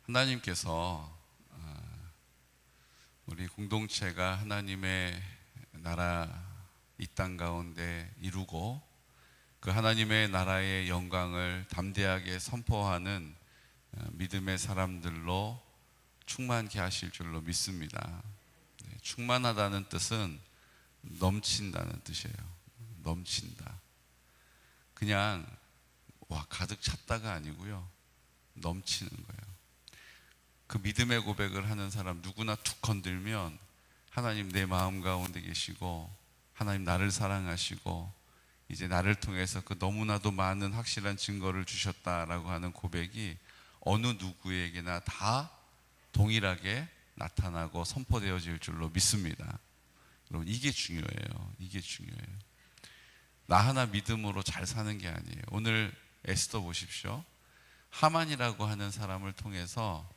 하나님께서 우리 공동체가 하나님의 나라 이 땅 가운데 이루고 그 하나님의 나라의 영광을 담대하게 선포하는 믿음의 사람들로 충만케 하실 줄로 믿습니다. 충만하다는 뜻은 넘친다는 뜻이에요. 넘친다. 그냥 가득 찼다가 아니고요, 넘치는 거예요. 그 믿음의 고백을 하는 사람 누구나 툭 건들면 하나님 내 마음 가운데 계시고 하나님 나를 사랑하시고 이제 나를 통해서 그 너무나도 많은 확실한 증거를 주셨다라고 하는 고백이 어느 누구에게나 다 동일하게 나타나고 선포되어질 줄로 믿습니다. 여러분, 이게 중요해요. 이게 중요해요. 나 하나 믿음으로 잘 사는 게 아니에요. 오늘 에스더 보십시오. 하만이라고 하는 사람을 통해서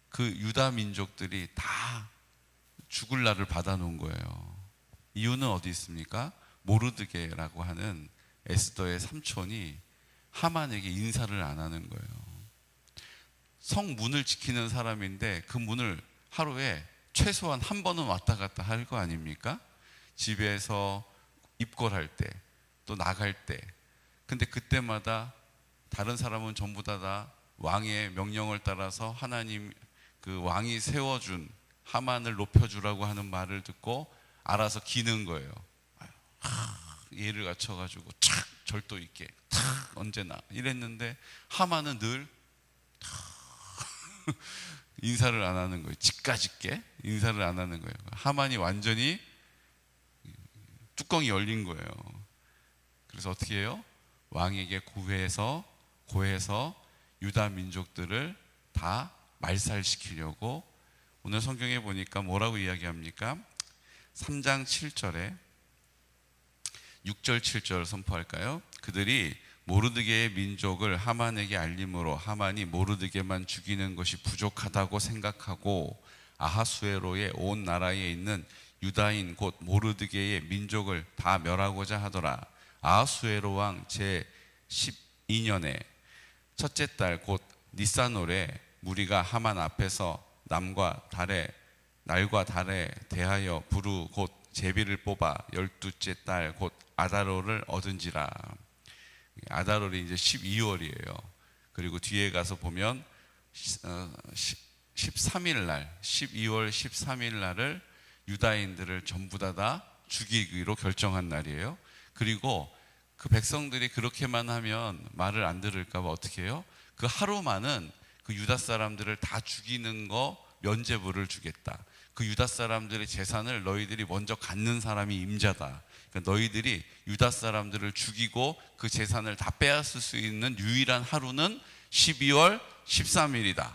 그 유다 민족들이 다 죽을 날을 받아놓은 거예요. 이유는 어디 있습니까? 모르드게라고 하는 에스더의 삼촌이 하만에게 인사를 안 하는 거예요. 성문을 지키는 사람인데 그 문을 하루에 최소한 한 번은 왔다 갔다 할 거 아닙니까? 집에서 입궐할 때, 또 나갈 때. 근데 그때마다 다른 사람은 전부 다 왕의 명령을 따라서 하나님 그 왕이 세워준 하만을 높여주라고 하는 말을 듣고 알아서 기는 거예요. 예를 갖춰가지고 착 절도 있게 탁 언제나 이랬는데 하만은 늘 인사를 안 하는 거예요. 집가집게 인사를 안 하는 거예요. 하만이 완전히 뚜껑이 열린 거예요. 그래서 어떻게 해요? 왕에게 고해서 유다 민족들을 다 말살시키려고, 오늘 성경에 보니까 뭐라고 이야기합니까? 3장 7절에 6절 7절 선포할까요? 그들이 모르드게의 민족을 하만에게 알림으로 하만이 모르드게만 죽이는 것이 부족하다고 생각하고 아하수에로의 온 나라에 있는 유다인 곧 모르드게의 민족을 다 멸하고자 하더라. 아하수에로 왕 제 12년에 첫째 달 곧 니산월에 무리가 하만 앞에서 날과 달에 대하여 부르 곧 제비를 뽑아 12째 달 곧 아다롤을 얻은지라. 아다롤이 이제 12월이에요. 그리고 뒤에 가서 보면 13일 날, 12월 13일 날을 유다인들을 전부 다 죽이기로 결정한 날이에요. 그리고 그 백성들이 그렇게만 하면 말을 안 들을까 봐 어떻게 해요? 그 하루만은 그 유다 사람들을 다 죽이는 거 면죄부를 주겠다. 그 유다 사람들의 재산을 너희들이 먼저 갖는 사람이 임자다. 그러니까 너희들이 유다 사람들을 죽이고 그 재산을 다 빼앗을 수 있는 유일한 하루는 12월 13일이다.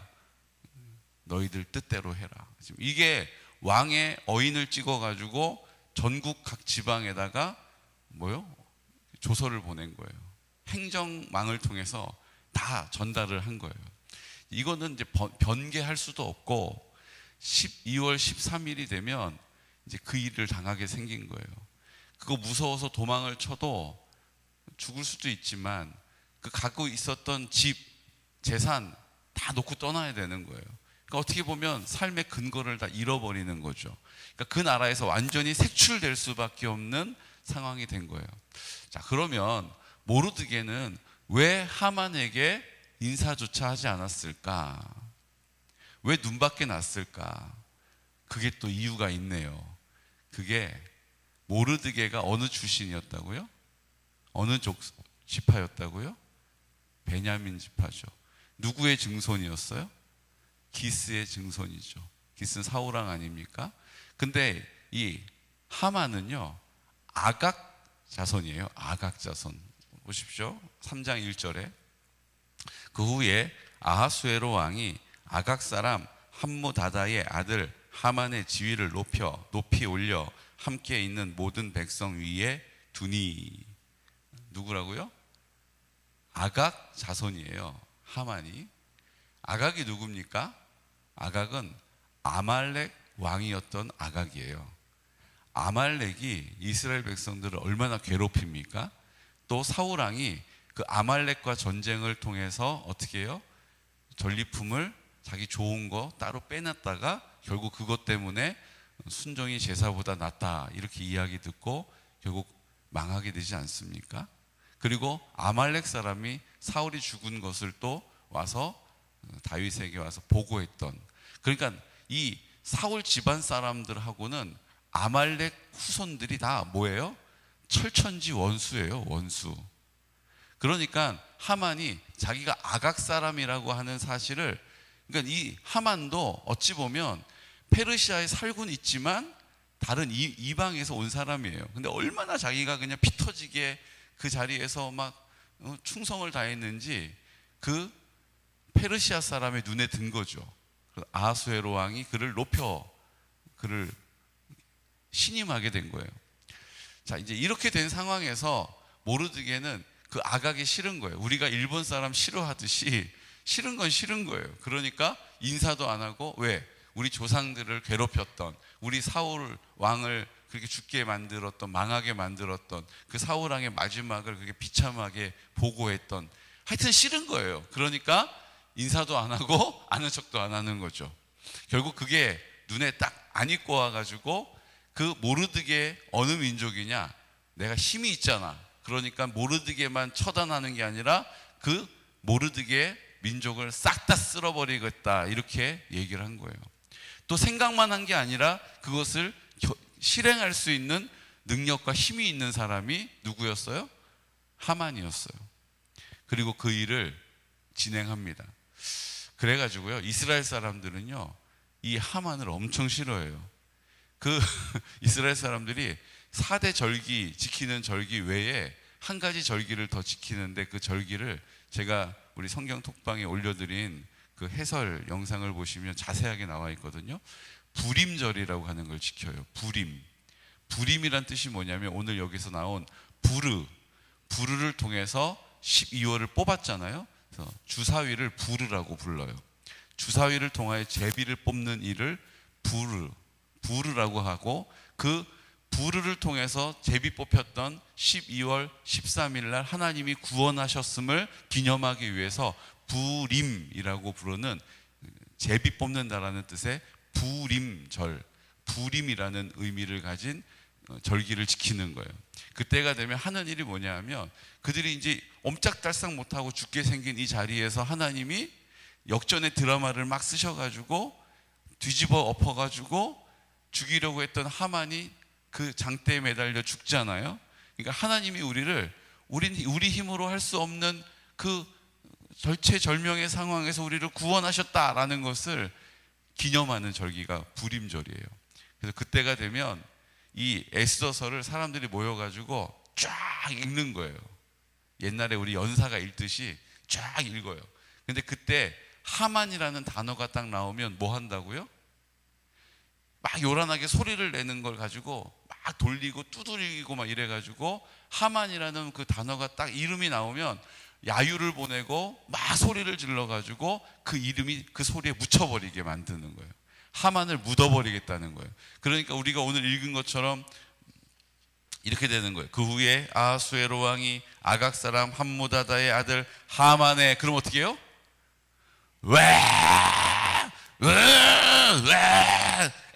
너희들 뜻대로 해라. 지금 이게 왕의 어인을 찍어가지고 전국 각 지방에다가 조서를 보낸 거예요. 행정망을 통해서 다 전달을 한 거예요. 이거는 이제 변개할 수도 없고 12월 13일이 되면 이제 그 일을 당하게 생긴 거예요. 그거 무서워서 도망을 쳐도 죽을 수도 있지만 그 갖고 있었던 집, 재산 다 놓고 떠나야 되는 거예요. 그러니까 어떻게 보면 삶의 근거를 다 잃어버리는 거죠. 그러니까 그 나라에서 완전히 색출될 수밖에 없는 상황이 된 거예요. 자, 그러면 모르드게는 왜 하만에게 인사조차 하지 않았을까? 왜 눈밖에 났을까? 그게 또 이유가 있네요. 그게 모르드게가 어느 출신이었다고요? 어느 지파였다고요? 베냐민 지파죠. 누구의 증손이었어요? 기스의 증손이죠. 기스는 사울왕 아닙니까? 근데 이 하만은요, 아각 자손이에요. 아각 자손. 보십시오. 3장 1절에 그 후에 아하수에로 왕이 아각 사람 함무다다의 아들 하만의 지위를 높이 올려 함께 있는 모든 백성 위에 두니. 누구라고요? 아각 자손이에요. 하만이. 아각이 누굽니까? 아각은 아말렉 왕이었던 아각이에요. 아말렉이 이스라엘 백성들을 얼마나 괴롭힙니까? 또 사울왕이 그 아말렉과 전쟁을 통해서 어떻게 해요? 전리품을 자기 좋은 거 따로 빼놨다가 결국 그것 때문에 순종이 제사보다 낫다 이렇게 이야기 듣고 결국 망하게 되지 않습니까? 그리고 아말렉 사람이 사울이 죽은 것을 또 와서 다윗에게 와서 보고했던, 그러니까 이 사울 집안 사람들하고는 아말렉 후손들이 다 뭐예요? 철천지 원수예요, 원수. 그러니까 하만이 자기가 아각 사람이라고 하는 사실을, 그러니까 이 하만도 어찌 보면 페르시아에 살고는 있지만 다른 이방에서 온 사람이에요. 근데 얼마나 자기가 그냥 피 터지게 그 자리에서 막 충성을 다했는지 그 페르시아 사람의 눈에 든 거죠. 아하수에로 왕이 그를 높여 그를 신임하게 된 거예요. 자, 이제 이렇게 된 상황에서 모르드게는 그 아각이 싫은 거예요. 우리가 일본 사람 싫어하듯이 싫은 건 싫은 거예요. 그러니까 인사도 안 하고, 왜? 우리 조상들을 괴롭혔던, 우리 사울 왕을 그렇게 죽게 만들었던, 망하게 만들었던 그 사울 왕의 마지막을 그렇게 비참하게 보고했던, 하여튼 싫은 거예요. 그러니까 인사도 안 하고 아는 척도 안 하는 거죠. 결국 그게 눈에 딱 안 익고 와가지고 그 모르드게 어느 민족이냐? 내가 힘이 있잖아. 그러니까 모르드게만 처단하는 게 아니라 그 모르드게 민족을 싹 다 쓸어버리겠다 이렇게 얘기를 한 거예요. 또 생각만 한 게 아니라 그것을 실행할 수 있는 능력과 힘이 있는 사람이 누구였어요? 하만이었어요. 그리고 그 일을 진행합니다. 그래가지고요, 이스라엘 사람들은요 이 하만을 엄청 싫어해요. 그 이스라엘 사람들이 4대 절기 지키는 절기 외에 한 가지 절기를 더 지키는데, 그 절기를 제가 우리 성경 톡방에 올려드린 그 해설 영상을 보시면 자세하게 나와 있거든요. 부림절이라고 하는 걸 지켜요. 부림이란 뜻이 뭐냐면, 오늘 여기서 나온 부르를 통해서 12월을 뽑았잖아요. 그래서 주사위를 부르라고 불러요. 주사위를 통하여 제비를 뽑는 일을 부르라고 하고, 그 부르를 통해서 제비 뽑혔던 12월 13일 날 하나님이 구원하셨음을 기념하기 위해서 부림이라고 부르는, 제비 뽑는다라는 뜻의 부림절, 부림이라는 의미를 가진 절기를 지키는 거예요. 그때가 되면 하는 일이 뭐냐 하면, 그들이 이제 옴짝달싹 못하고 죽게 생긴 이 자리에서 하나님이 역전의 드라마를 막 쓰셔가지고 뒤집어 엎어가지고 죽이려고 했던 하만이 그 장대에 매달려 죽잖아요. 그러니까 하나님이 우리 힘으로 할 수 없는 그 절체절명의 상황에서 우리를 구원하셨다라는 것을 기념하는 절기가 부림절이에요. 그래서 그때가 되면 이 에스더서를 사람들이 모여가지고 쫙 읽는 거예요. 옛날에 우리 연사가 읽듯이 쫙 읽어요. 근데 그때 하만이라는 단어가 딱 나오면 뭐 한다고요? 막 요란하게 소리를 내는 걸 가지고 막 돌리고 두드리고 막 이래가지고, 하만이라는 그 단어가 딱 이름이 나오면 야유를 보내고 막 소리를 질러가지고 그 이름이 그 소리에 묻혀버리게 만드는 거예요. 하만을 묻어버리겠다는 거예요. 그러니까 우리가 오늘 읽은 것처럼 이렇게 되는 거예요. 그 후에 아하수에로 왕이 아각 사람 함무다다의 아들 하만의, 그럼 어떻게 해요?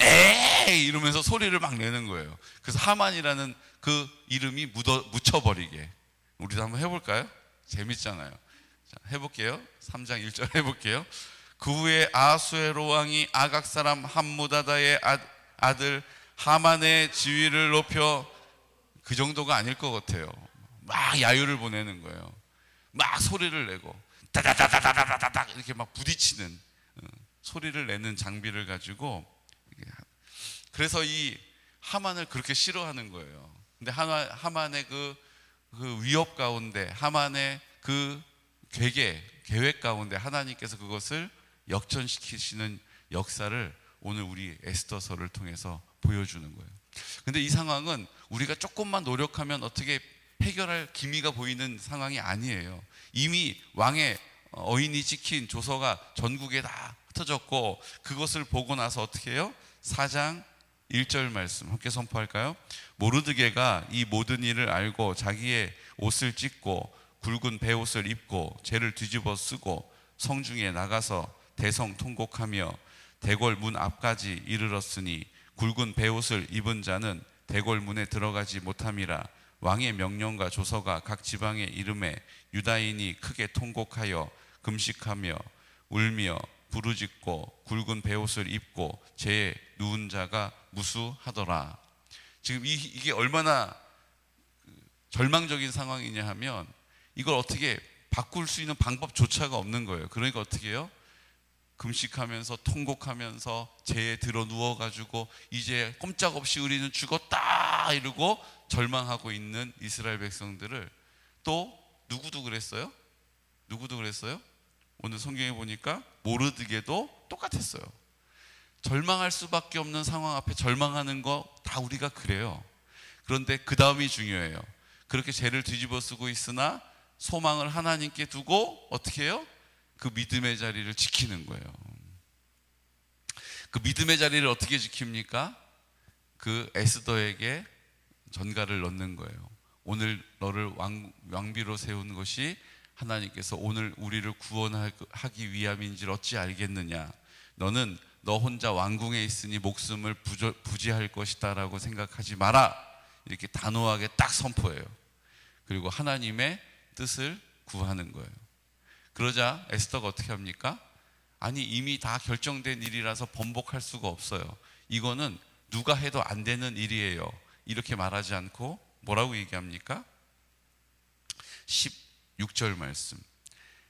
에이 이러면서 소리를 막 내는 거예요. 그래서 하만이라는 그 이름이 묻혀버리게. 우리도 한번 해볼까요? 재밌잖아요. 자, 해볼게요. 3장 1절 해볼게요. 그 후에 아하수에로 왕이 아각 사람 함무다다의 아들 하만의 지위를 높여, 그 정도가 아닐 것 같아요. 막 야유를 보내는 거예요. 막 소리를 내고 다다다다다다다닥 이렇게 막 부딪히는 소리를 내는 장비를 가지고, 그래서 이 하만을 그렇게 싫어하는 거예요. 근데 하만의 그 위협 가운데, 하만의 그 계획 가운데 하나님께서 그것을 역전시키시는 역사를 오늘 우리 에스더서를 통해서 보여주는 거예요. 근데 이 상황은 우리가 조금만 노력하면 어떻게 해결할 기미가 보이는 상황이 아니에요. 이미 왕의 어인이 찍힌 조서가 전국에 다 흩어졌고, 그것을 보고 나서 어떻게 해요? 4장 1절 말씀 함께 선포할까요? 모르드게가 이 모든 일을 알고 자기의 옷을 찢고 굵은 베옷을 입고 죄를 뒤집어 쓰고 성중에 나가서 대성 통곡하며 대궐 문 앞까지 이르렀으니 굵은 베옷을 입은 자는 대궐 문에 들어가지 못함이라. 왕의 명령과 조서가 각 지방에 이름에 유다인이 크게 통곡하여 금식하며 울며 부르짖고 굵은 베옷을 입고 재에 누운 자가 무수하더라. 지금 이게 얼마나 절망적인 상황이냐 하면 이걸 어떻게 바꿀 수 있는 방법조차가 없는 거예요. 그러니까 어떻게 해요? 금식하면서 통곡하면서 재에 들어 누워가지고 이제 꼼짝없이 우리는 죽었다 이러고 절망하고 있는 이스라엘 백성들을 또 누구도 그랬어요? 누구도 그랬어요? 오늘 성경에 보니까 모르드게도 똑같았어요. 절망할 수밖에 없는 상황 앞에 절망하는 거 다 우리가 그래요. 그런데 그 다음이 중요해요. 그렇게 죄를 뒤집어 쓰고 있으나 소망을 하나님께 두고 어떻게 해요? 그 믿음의 자리를 지키는 거예요. 그 믿음의 자리를 어떻게 지킵니까? 그 에스더에게 전갈을 넣는 거예요. 오늘 너를 왕비로 세운 것이 하나님께서 오늘 우리를 구원하기 위함인지를 어찌 알겠느냐. 너는 너 혼자 왕궁에 있으니 목숨을 부지할 것이다 라고 생각하지 마라. 이렇게 단호하게 딱 선포해요. 그리고 하나님의 뜻을 구하는 거예요. 그러자 에스더가 어떻게 합니까? 아니 이미 다 결정된 일이라서 번복할 수가 없어요. 이거는 누가 해도 안 되는 일이에요. 이렇게 말하지 않고 뭐라고 얘기합니까? 16절 말씀.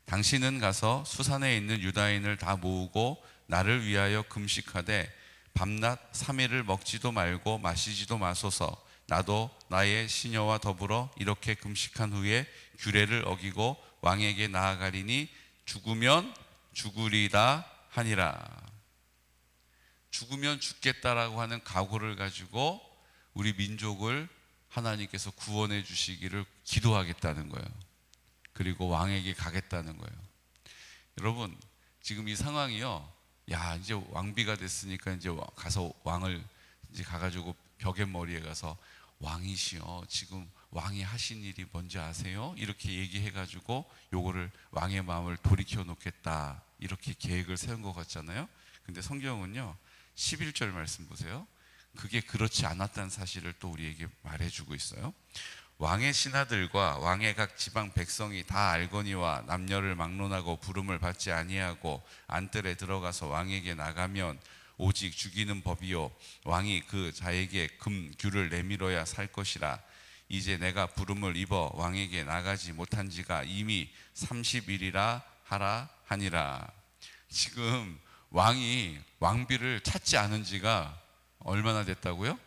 당신은 가서 수산에 있는 유다인을 다 모으고 나를 위하여 금식하되 밤낮 3일을 먹지도 말고 마시지도 마소서. 나도 나의 시녀와 더불어 이렇게 금식한 후에 규례를 어기고 왕에게 나아가리니 죽으면 죽으리다 하니라. 죽으면 죽겠다라고 하는 각오를 가지고 우리 민족을 하나님께서 구원해 주시기를 기도하겠다는 거예요. 그리고 왕에게 가겠다는 거예요. 여러분 지금 이 상황이요, 야 이제 왕비가 됐으니까 이제 가서 왕을 이제 가가지고 벽의 머리에 가서 왕이시여 지금 왕이 하신 일이 뭔지 아세요? 이렇게 얘기해가지고 요거를 왕의 마음을 돌이켜 놓겠다 이렇게 계획을 세운 것 같잖아요. 근데 성경은요 11절 말씀 보세요. 그게 그렇지 않았다는 사실을 또 우리에게 말해주고 있어요. 왕의 신하들과 왕의 각 지방 백성이 다 알거니와 남녀를 막론하고 부름을 받지 아니하고 안뜰에 들어가서 왕에게 나가면 오직 죽이는 법이요 왕이 그 자에게 금 규를 내밀어야 살 것이라. 이제 내가 부름을 입어 왕에게 나가지 못한 지가 이미 30일이라 하라 하니라. 지금 왕이 왕비를 찾지 않은 지가 얼마나 됐다고요?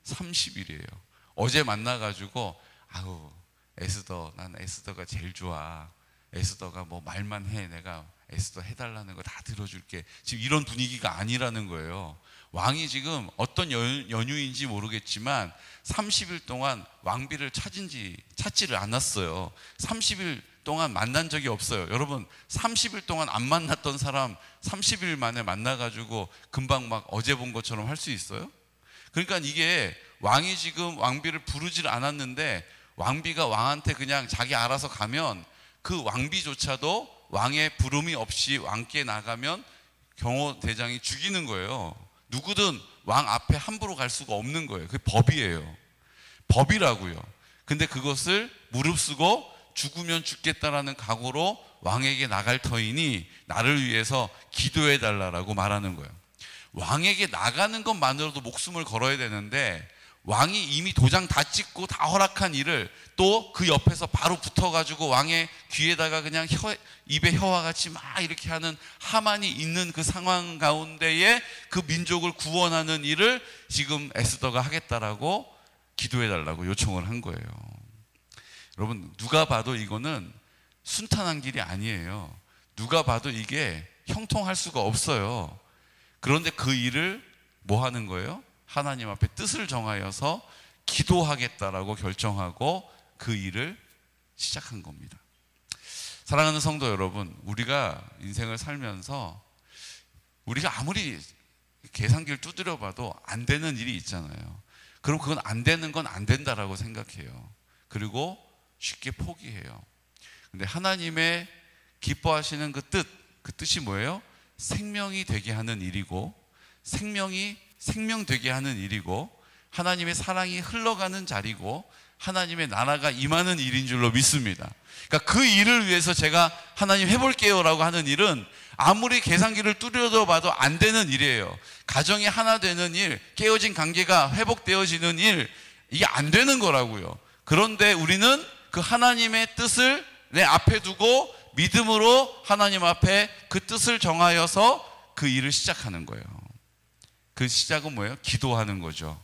30일이에요. 어제 만나가지고 아우 에스더, 난 에스더가 제일 좋아. 에스더가 뭐 말만 해. 내가 에스더 해달라는 거 다 들어줄게. 지금 이런 분위기가 아니라는 거예요. 왕이 지금 어떤 연유인지 모르겠지만 30일 동안 왕비를 찾지를 않았어요. 30일 동안 만난 적이 없어요. 여러분 30일 동안 안 만났던 사람 30일 만에 만나가지고 금방 막 어제 본 것처럼 할 수 있어요? 그러니까 이게 왕이 지금 왕비를 부르질 않았는데 왕비가 왕한테 그냥 자기 알아서 가면 그 왕비조차도 왕의 부름이 없이 왕께 나가면 경호 대장이 죽이는 거예요. 누구든 왕 앞에 함부로 갈 수가 없는 거예요. 그게 법이에요. 법이라고요. 근데 그것을 무릅쓰고 죽으면 죽겠다라는 각오로 왕에게 나갈 터이니 나를 위해서 기도해 달라라고 말하는 거예요. 왕에게 나가는 것만으로도 목숨을 걸어야 되는데 왕이 이미 도장 다 찍고 다 허락한 일을 또 그 옆에서 바로 붙어가지고 왕의 귀에다가 그냥 입에 혀와 같이 막 이렇게 하는 하만이 있는 그 상황 가운데에 그 민족을 구원하는 일을 지금 에스더가 하겠다라고 기도해달라고 요청을 한 거예요. 여러분 누가 봐도 이거는 순탄한 길이 아니에요. 누가 봐도 이게 형통할 수가 없어요. 그런데 그 일을 뭐 하는 거예요? 하나님 앞에 뜻을 정하여서 기도하겠다라고 결정하고 그 일을 시작한 겁니다. 사랑하는 성도 여러분, 우리가 인생을 살면서 우리가 아무리 계산기를 두드려 봐도 안 되는 일이 있잖아요. 그럼 그건 안 되는 건 안 된다라고 생각해요. 그리고 쉽게 포기해요. 근데 하나님의 기뻐하시는 그 뜻이 뭐예요? 생명이 되게 하는 일이고, 생명이 생명되게 하는 일이고, 하나님의 사랑이 흘러가는 자리고, 하나님의 나라가 임하는 일인 줄로 믿습니다. 그러니까 그 일을 위해서 제가 하나님 해볼게요 라고 하는 일은 아무리 계산기를 뚜려도 봐도 안 되는 일이에요. 가정이 하나 되는 일, 깨어진 관계가 회복되어지는 일, 이게 안 되는 거라고요. 그런데 우리는 그 하나님의 뜻을 내 앞에 두고 믿음으로 하나님 앞에 그 뜻을 정하여서 그 일을 시작하는 거예요. 그 시작은 뭐예요? 기도하는 거죠.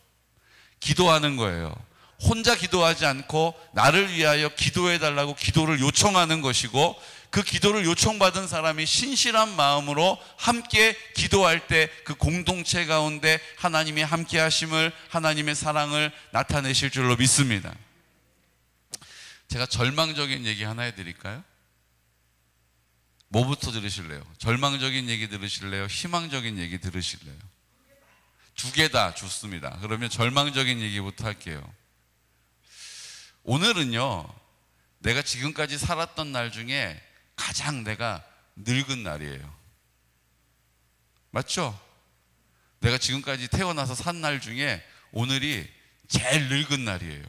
기도하는 거예요. 혼자 기도하지 않고 나를 위하여 기도해달라고 기도를 요청하는 것이고, 그 기도를 요청받은 사람이 신실한 마음으로 함께 기도할 때 그 공동체 가운데 하나님의 함께 하심을, 하나님의 사랑을 나타내실 줄로 믿습니다. 제가 절망적인 얘기 하나 해드릴까요? 뭐부터 들으실래요? 절망적인 얘기 들으실래요? 희망적인 얘기 들으실래요? 두 개 다 좋습니다. 그러면 절망적인 얘기부터 할게요. 오늘은요, 내가 지금까지 살았던 날 중에 가장 내가 늙은 날이에요. 맞죠? 내가 지금까지 태어나서 산 날 중에 오늘이 제일 늙은 날이에요.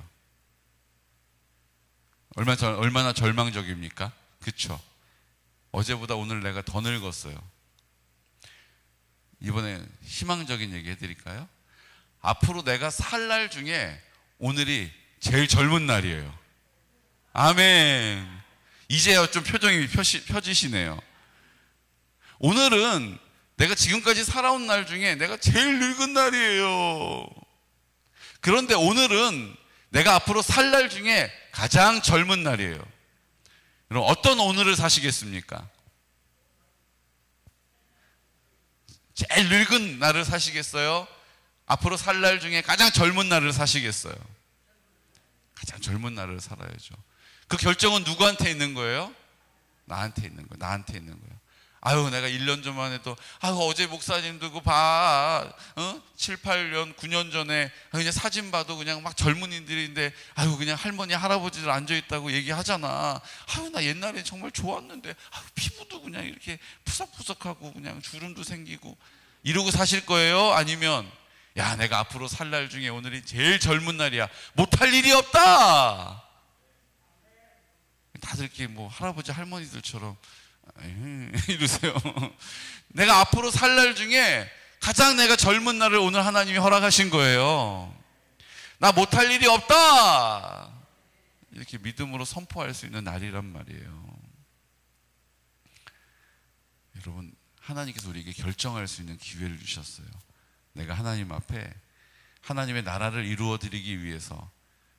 얼마나 절망적입니까? 그쵸? 어제보다 오늘 내가 더 늙었어요. 이번에 희망적인 얘기 해드릴까요? 앞으로 내가 살 날 중에 오늘이 제일 젊은 날이에요. 아멘. 이제야 좀 표정이 펴지시네요. 오늘은 내가 지금까지 살아온 날 중에 내가 제일 늙은 날이에요. 그런데 오늘은 내가 앞으로 살 날 중에 가장 젊은 날이에요. 그럼 어떤 오늘을 사시겠습니까? 제일 늙은 날을 사시겠어요? 앞으로 살 날 중에 가장 젊은 날을 사시겠어요? 가장 젊은 날을 살아야죠. 그 결정은 누구한테 있는 거예요? 나한테 있는 거예요. 나한테 있는 거예요. 아유, 내가 1년 전만 해도, 아유, 어제 목사님도 그거 봐. 7, 8년, 9년 전에 그냥 사진 봐도 그냥 막 젊은이들인데, 아유, 그냥 할머니, 할아버지들 앉아있다고 얘기하잖아. 아유, 나 옛날에 정말 좋았는데, 아유, 피부도 그냥 이렇게 푸석푸석하고 그냥 주름도 생기고, 이러고 사실 거예요? 아니면, 야, 내가 앞으로 살 날 중에 오늘이 제일 젊은 날이야. 못할 일이 없다. 다들 이렇게 뭐 할아버지 할머니들처럼 이러세요. 내가 앞으로 살 날 중에 가장 내가 젊은 날을 오늘 하나님이 허락하신 거예요. 나 못할 일이 없다. 이렇게 믿음으로 선포할 수 있는 날이란 말이에요. 여러분, 하나님께서 우리에게 결정할 수 있는 기회를 주셨어요. 내가 하나님 앞에 하나님의 나라를 이루어 드리기 위해서,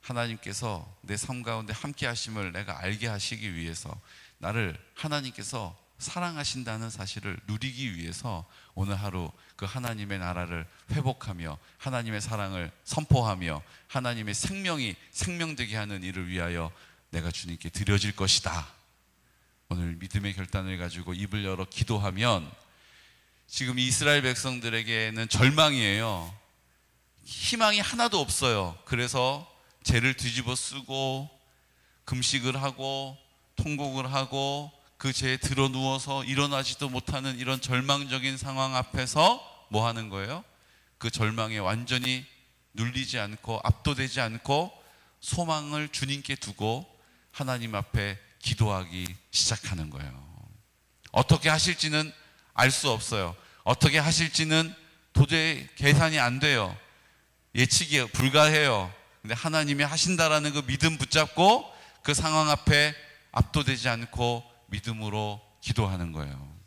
하나님께서 내 삶 가운데 함께 하심을 내가 알게 하시기 위해서, 나를 하나님께서 사랑하신다는 사실을 누리기 위해서 오늘 하루 그 하나님의 나라를 회복하며 하나님의 사랑을 선포하며 하나님의 생명이 생명되게 하는 일을 위하여 내가 주님께 드려질 것이다. 오늘 믿음의 결단을 가지고 입을 열어 기도하면, 지금 이스라엘 백성들에게는 절망이에요. 희망이 하나도 없어요. 그래서 죄를 뒤집어 쓰고 금식을 하고 통곡을 하고 그 죄에 드러 누워서 일어나지도 못하는 이런 절망적인 상황 앞에서 뭐 하는 거예요? 그 절망에 완전히 눌리지 않고 압도되지 않고 소망을 주님께 두고 하나님 앞에 기도하기 시작하는 거예요. 어떻게 하실지는 알 수 없어요. 어떻게 하실지는 도저히 계산이 안 돼요. 예측이 불가해요. 근데 하나님이 하신다라는 그 믿음 붙잡고 그 상황 앞에 압도되지 않고 믿음으로 기도하는 거예요.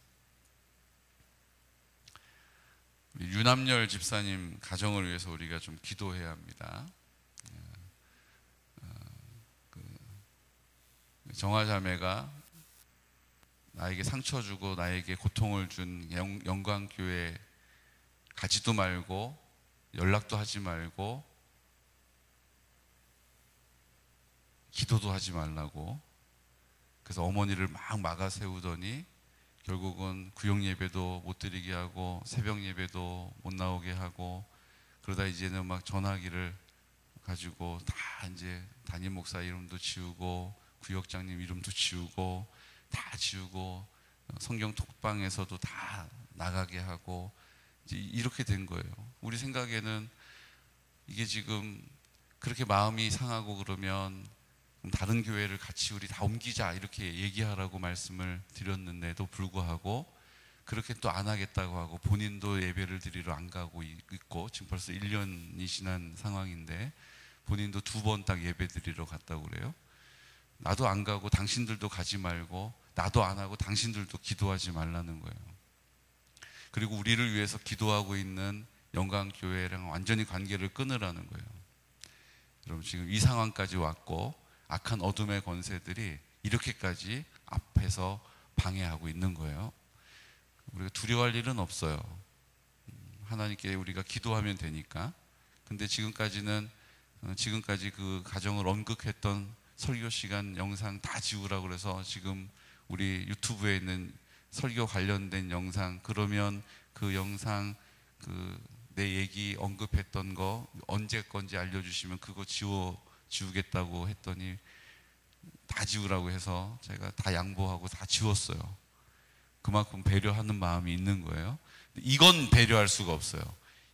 유남열 집사님 가정을 위해서 우리가 좀 기도해야 합니다. 정화자매가 나에게 상처 주고 나에게 고통을 준 영광교회 가지도 말고 연락도 하지 말고 기도도 하지 말라고, 그래서 어머니를 막 막아 세우더니 결국은 구역 예배도 못 드리게 하고 새벽 예배도 못 나오게 하고, 그러다 이제는 막 전화기를 가지고 다 이제 담임 목사 이름도 지우고 구역장님 이름도 지우고 다 지우고 성경 톡방에서도 다 나가게 하고 이제 이렇게 된 거예요. 우리 생각에는 이게 지금 그렇게 마음이 상하고 그러면 다른 교회를 같이 우리 다 옮기자 이렇게 얘기하라고 말씀을 드렸는데도 불구하고 그렇게 또 안 하겠다고 하고 본인도 예배를 드리러 안 가고 있고 지금 벌써 1년이 지난 상황인데 본인도 2번 딱 예배 드리러 갔다고 그래요. 나도 안 가고 당신들도 가지 말고 나도 안 하고 당신들도 기도하지 말라는 거예요. 그리고 우리를 위해서 기도하고 있는 영광교회랑 완전히 관계를 끊으라는 거예요. 여러분 지금 이 상황까지 왔고 악한 어둠의 권세들이 이렇게까지 앞에서 방해하고 있는 거예요. 우리가 두려워할 일은 없어요. 하나님께 우리가 기도하면 되니까. 근데 지금까지 그 가정을 언급했던 설교 시간 영상 다 지우라고 그래서 지금 우리 유튜브에 있는 설교 관련된 영상, 그러면 그 영상 내 얘기 언급했던 거 언제 건지 알려주시면 그거 지우겠다고 했더니 다 지우라고 해서 제가 다 양보하고 다 지웠어요. 그만큼 배려하는 마음이 있는 거예요. 이건 배려할 수가 없어요.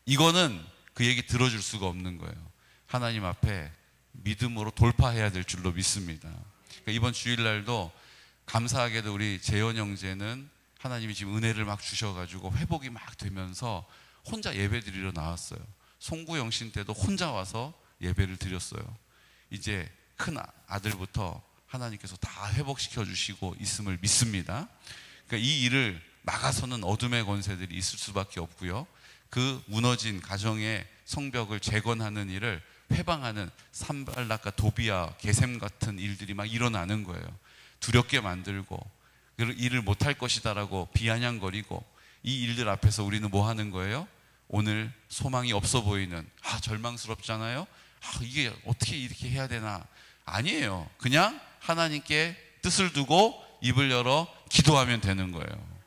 이거는 그 얘기 들어줄 수가 없는 거예요. 하나님 앞에 믿음으로 돌파해야 될 줄로 믿습니다. 그러니까 이번 주일날도 감사하게도 우리 재현 형제는 하나님이 지금 은혜를 막 주셔가지고 회복이 막 되면서 혼자 예배 드리러 나왔어요. 송구 영신 때도 혼자 와서 예배를 드렸어요. 이제 큰 아들부터 하나님께서 다 회복시켜 주시고 있음을 믿습니다. 그러니까 이 일을 막아서는 어둠의 권세들이 있을 수밖에 없고요. 그 무너진 가정의 성벽을 재건하는 일을 회방하는 산발락과 도비아, 게셈 같은 일들이 막 일어나는 거예요. 두렵게 만들고 일을 못할 것이다라고 비아냥거리고 이 일들 앞에서 우리는 뭐 하는 거예요? 오늘 소망이 없어 보이는 절망스럽잖아요. 이게 어떻게 이렇게 해야 되나? 아니에요. 그냥 하나님께 뜻을 두고 입을 열어 기도하면 되는 거예요.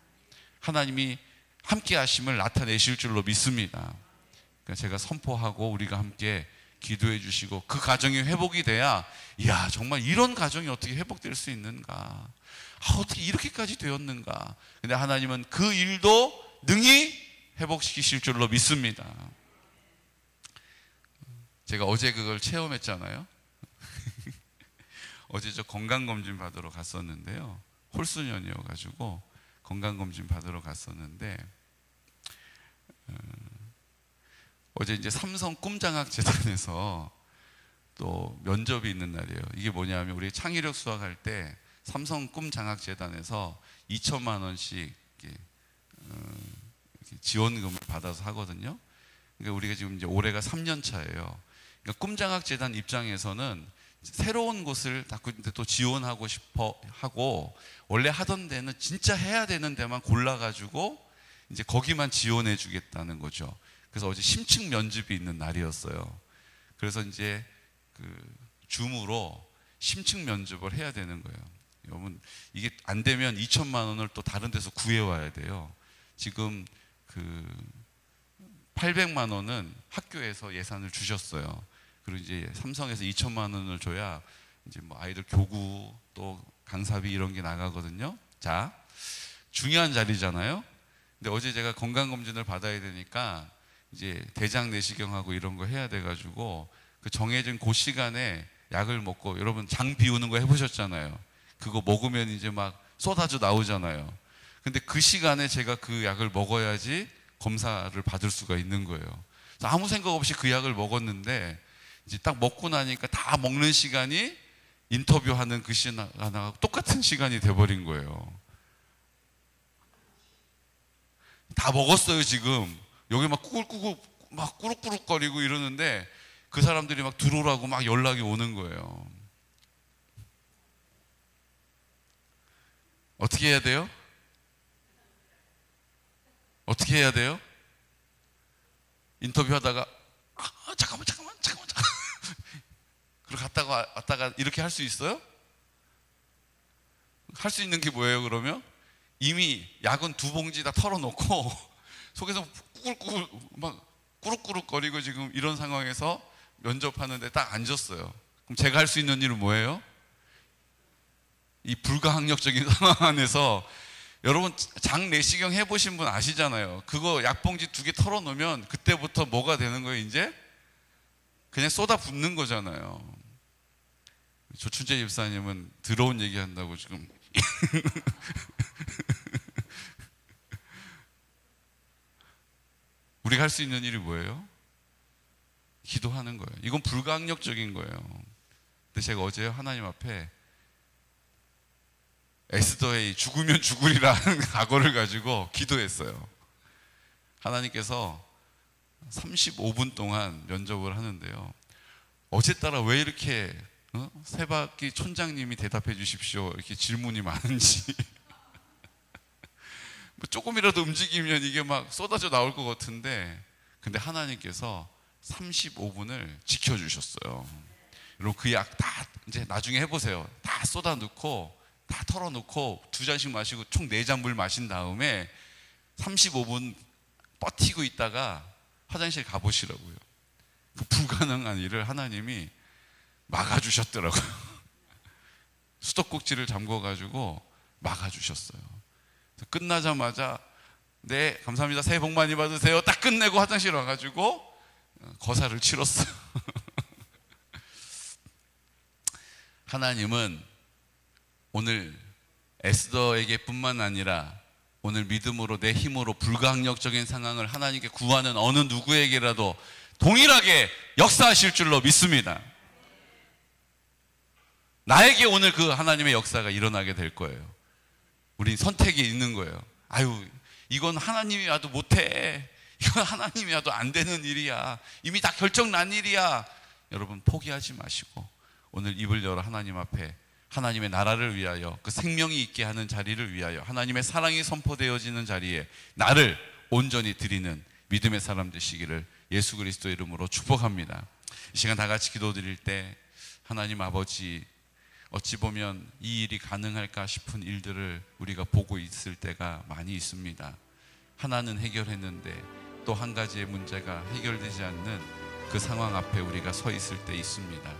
하나님이 함께 하심을 나타내실 줄로 믿습니다. 그러니까 제가 선포하고 우리가 함께 기도해 주시고 그 가정이 회복이 돼야 이야 정말 이런 가정이 어떻게 회복될 수 있는가, 어떻게 이렇게까지 되었는가. 근데 하나님은 그 일도 능히 회복시키실 줄로 믿습니다. 제가 어제 그걸 체험했잖아요. 어제 저 건강검진 받으러 갔었는데요. 홀수년이어가지고 건강검진 받으러 갔었는데 어제 이제 삼성 꿈장학재단에서 또 면접이 있는 날이에요. 이게 뭐냐면 우리 창의력 수학할 때 삼성 꿈장학재단에서 2천만 원씩 이렇게 지원금을 받아서 하거든요. 그러니까 우리가 지금 이제 올해가 3년 차예요. 그러니까 꿈장학재단 입장에서는 새로운 곳을 또 지원하고 싶어 하고 원래 하던 데는 진짜 해야 되는 데만 골라가지고 이제 거기만 지원해 주겠다는 거죠. 그래서 어제 심층 면접이 있는 날이었어요. 그래서 이제 그 줌으로 심층 면접을 해야 되는 거예요. 여러분 이게 안 되면 2천만 원을 또 다른 데서 구해 와야 돼요. 지금 그 800만 원은 학교에서 예산을 주셨어요. 그리고 이제 삼성에서 2천만 원을 줘야 이제 뭐 아이들 교구 또 강사비 이런 게 나가거든요. 자, 중요한 자리잖아요. 근데 어제 제가 건강검진을 받아야 되니까 이제 대장 내시경하고 이런 거 해야 돼가지고 그 정해진 그 시간에 약을 먹고, 여러분 장 비우는 거 해보셨잖아요. 그거 먹으면 이제 막 쏟아져 나오잖아요. 근데 그 시간에 제가 그 약을 먹어야지 검사를 받을 수가 있는 거예요. 아무 생각 없이 그 약을 먹었는데 이제 딱 먹고 나니까 다 먹는 시간이 인터뷰하는 그 시간하고 똑같은 시간이 돼버린 거예요. 다 먹었어요 지금. 여기 막 꾸룩꾸룩거리고 이러는데 그 사람들이 막 들어오라고 막 연락이 오는 거예요. 어떻게 해야 돼요? 어떻게 해야 돼요? 인터뷰하다가 잠깐만 그리고 왔다가 이렇게 할 수 있어요? 할 수 있는 게 뭐예요 그러면? 이미 약은 2봉지 다 털어놓고 속에서 꾸룩꾸룩거리고 지금 이런 상황에서 면접하는데 딱 앉았어요. 그럼 제가 할 수 있는 일은 뭐예요? 이 불가항력적인 상황 안에서 여러분 장내시경 해보신 분 아시잖아요. 그거 약봉지 2개 털어놓으면 그때부터 뭐가 되는 거예요? 이제 그냥 쏟아 붓는 거잖아요. 조춘재 집사님은 더러운 얘기한다고 지금 우리가 할 수 있는 일이 뭐예요? 기도하는 거예요. 이건 불가항력적인 거예요. 근데 제가 어제 하나님 앞에 에스더의 죽으면 죽으리라는 각오를 가지고 기도했어요. 하나님께서 35분 동안 면접을 하는데요. 어제따라 왜 이렇게 세바퀴 촌장님이 대답해 주십시오 이렇게 질문이 많은지 뭐 조금이라도 움직이면 이게 막 쏟아져 나올 것 같은데, 근데 하나님께서 35분을 지켜주셨어요. 여러분 그 약 다 이제 나중에 해보세요. 다 쏟아 넣고 다 털어놓고 2잔씩 마시고 총 4잔 물 마신 다음에 35분 버티고 있다가 화장실 가보시라고요. 그 불가능한 일을 하나님이 막아주셨더라고요. 수도꼭지를 잠궈가지고 막아주셨어요. 끝나자마자 네 감사합니다, 새해 복 많이 받으세요 딱 끝내고 화장실 와가지고 거사를 치렀어요. 하나님은 오늘 에스더에게 뿐만 아니라 오늘 믿음으로 내 힘으로 불가항력적인 상황을 하나님께 구하는 어느 누구에게라도 동일하게 역사하실 줄로 믿습니다. 나에게 오늘 그 하나님의 역사가 일어나게 될 거예요. 우린 선택이 있는 거예요. 아유, 이건 하나님이 와도 못해. 이건 하나님이 와도 안 되는 일이야. 이미 다 결정난 일이야. 여러분 포기하지 마시고 오늘 입을 열어 하나님 앞에 하나님의 나라를 위하여, 그 생명이 있게 하는 자리를 위하여, 하나님의 사랑이 선포되어지는 자리에 나를 온전히 드리는 믿음의 사람 되시기를 예수 그리스도 이름으로 축복합니다. 이 시간 다 같이 기도드릴 때 하나님 아버지, 어찌 보면 이 일이 가능할까 싶은 일들을 우리가 보고 있을 때가 많이 있습니다. 하나는 해결했는데 또 한 가지의 문제가 해결되지 않는 그 상황 앞에 우리가 서 있을 때 있습니다.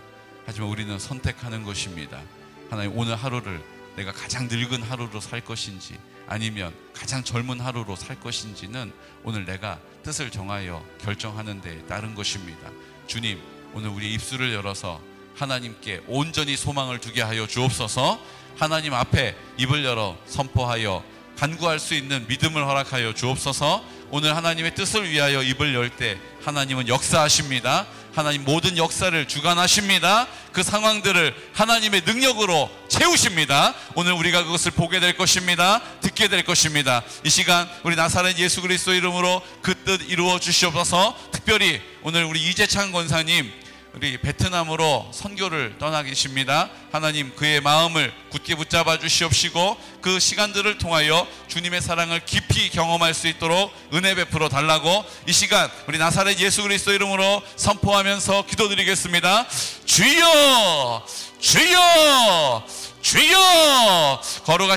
하지만 우리는 선택하는 것입니다. 하나님, 오늘 하루를 내가 가장 늙은 하루로 살 것인지 아니면 가장 젊은 하루로 살 것인지는 오늘 내가 뜻을 정하여 결정하는 데 따른 것입니다. 주님, 오늘 우리 입술을 열어서 하나님께 온전히 소망을 두게 하여 주옵소서. 하나님 앞에 입을 열어 선포하여 간구할 수 있는 믿음을 허락하여 주옵소서. 오늘 하나님의 뜻을 위하여 입을 열 때 하나님은 역사하십니다. 하나님 모든 역사를 주관하십니다. 그 상황들을 하나님의 능력으로 채우십니다. 오늘 우리가 그것을 보게 될 것입니다. 듣게 될 것입니다. 이 시간 우리 나사렛 예수 그리스도 이름으로 그 뜻 이루어 주시옵소서. 특별히 오늘 우리 이재창 권사님 우리 베트남으로 선교를 떠나 계십니다. 하나님 그의 마음을 굳게 붙잡아 주시옵시고 그 시간들을 통하여 주님의 사랑을 깊이 경험할 수 있도록 은혜 베풀어 달라고 이 시간 우리 나사렛 예수 그리스도 이름으로 선포하면서 기도드리겠습니다. 주여 주여 주여. 걸어가